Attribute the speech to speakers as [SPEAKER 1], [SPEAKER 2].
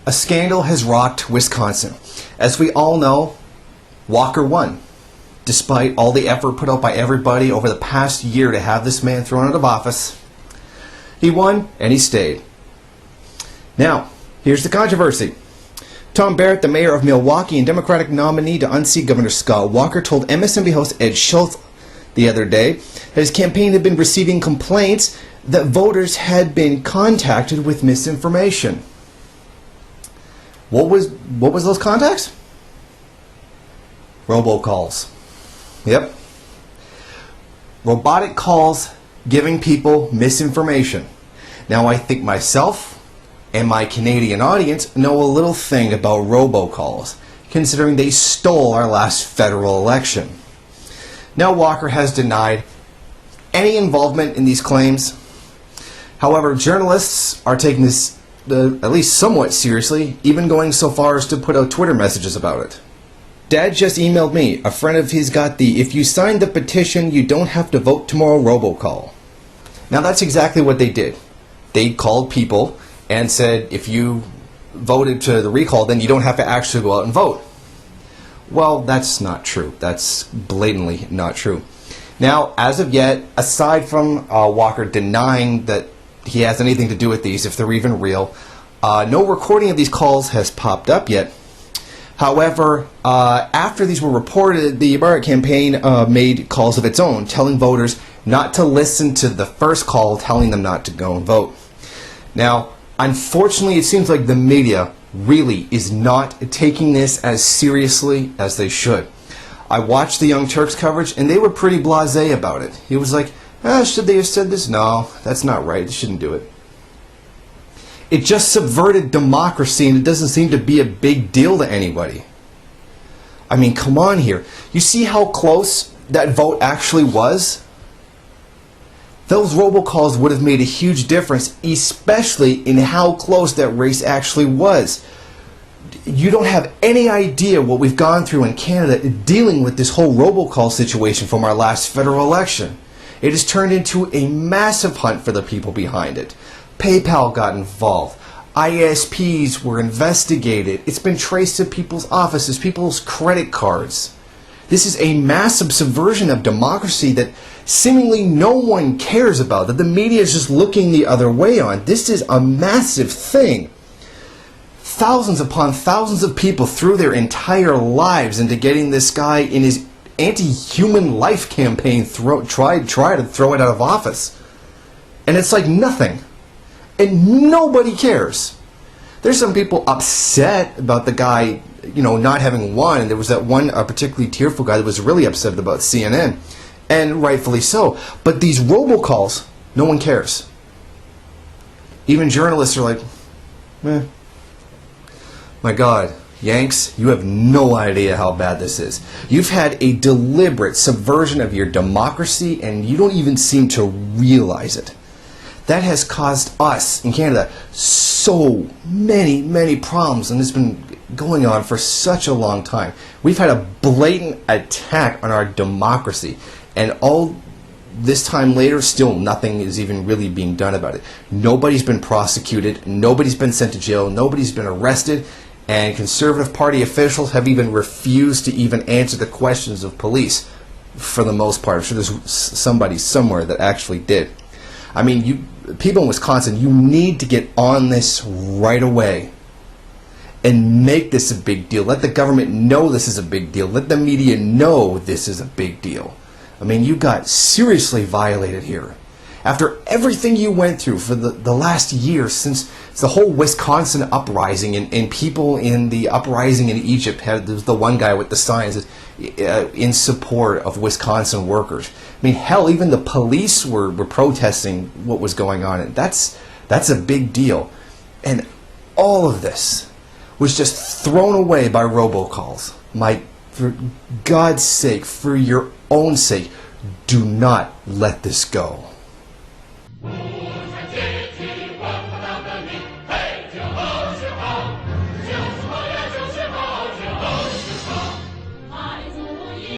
[SPEAKER 1] A scandal has rocked Wisconsin. As we all know, Walker won. Despite all the effort put out by everybody over the past year to have this man thrown out of office, he won and he stayed. Now, here's the controversy. Tom Barrett, the mayor of Milwaukee and Democratic nominee to unseat Governor Scott Walker, told MSNBC host Ed Schultz the other day that his campaign had been receiving complaints that voters had been contacted with misinformation. What was those contacts? Robocalls. Yep. Robotic calls giving people misinformation. Now I think myself and my Canadian audience know a little thing about robocalls, considering they stole our last federal election. Now Walker has denied any involvement in these claims. However, journalists are taking this at least somewhat seriously, even going so far as to put out Twitter messages about it. Dad just emailed me. A friend of his got the "if you sign the petition, you don't have to vote tomorrow" robocall. Now that's exactly what they did. They called people and said, if you voted to the recall, then you don't have to actually go out and vote. Well, that's not true. That's blatantly not true. Now, as of yet, aside from Walker denying that he has anything to do with these, if they're even real, no recording of these calls has popped up yet. However, after these were reported, the Barrett campaign made calls of its own, telling voters not to listen to the first call telling them not to go and vote. Now, unfortunately, it seems like the media really is not taking this as seriously as they should. I watched the Young Turks coverage, and they were pretty blasé about it. He was like, should they have said this? No, that's not right. They shouldn't do it. It just subverted democracy, and it doesn't seem to be a big deal to anybody. I mean, come on here. You see how close that vote actually was? Those robocalls would have made a huge difference, especially in how close that race actually was. You don't have any idea what we've gone through in Canada dealing with this whole robocall situation from our last federal election. It has turned into a massive hunt for the people behind it. PayPal got involved. ISPs were investigated. It's been traced to people's offices, people's credit cards. This is a massive subversion of democracy that seemingly no one cares about, that the media is just looking the other way on. This is a massive thing. Thousands upon thousands of people threw their entire lives into getting this guy in his anti-human life campaign try to throw it out of office. And it's like nothing. And nobody cares. There's some people upset about the guy, not having won. And there was that one particularly tearful guy that was really upset about CNN. And rightfully so. But these robocalls, no one cares. Even journalists are like, my God, Yanks, you have no idea how bad this is. You've had a deliberate subversion of your democracy, and you don't even seem to realize it. That has caused us in Canada so many, many problems, and it's been going on for such a long time. We've had a blatant attack on our democracy, and all this time later, still nothing is even really being done about it. Nobody's been prosecuted, nobody's been sent to jail, nobody's been arrested, and Conservative Party officials have even refused to even answer the questions of police for the most part. I'm sure there's somebody somewhere that actually did. I mean, people in Wisconsin, you need to get on this right away and make this a big deal. Let the government know this is a big deal. Let the media know this is a big deal. I mean, you got seriously violated here. After everything you went through for the last year, since the whole Wisconsin uprising and people in the uprising in Egypt, there was the one guy with the signs in support of Wisconsin workers. I mean, hell, even the police were protesting what was going on. And that's a big deal. And all of this was just thrown away by robocalls. For God's sake, for your own sake, do not let this go.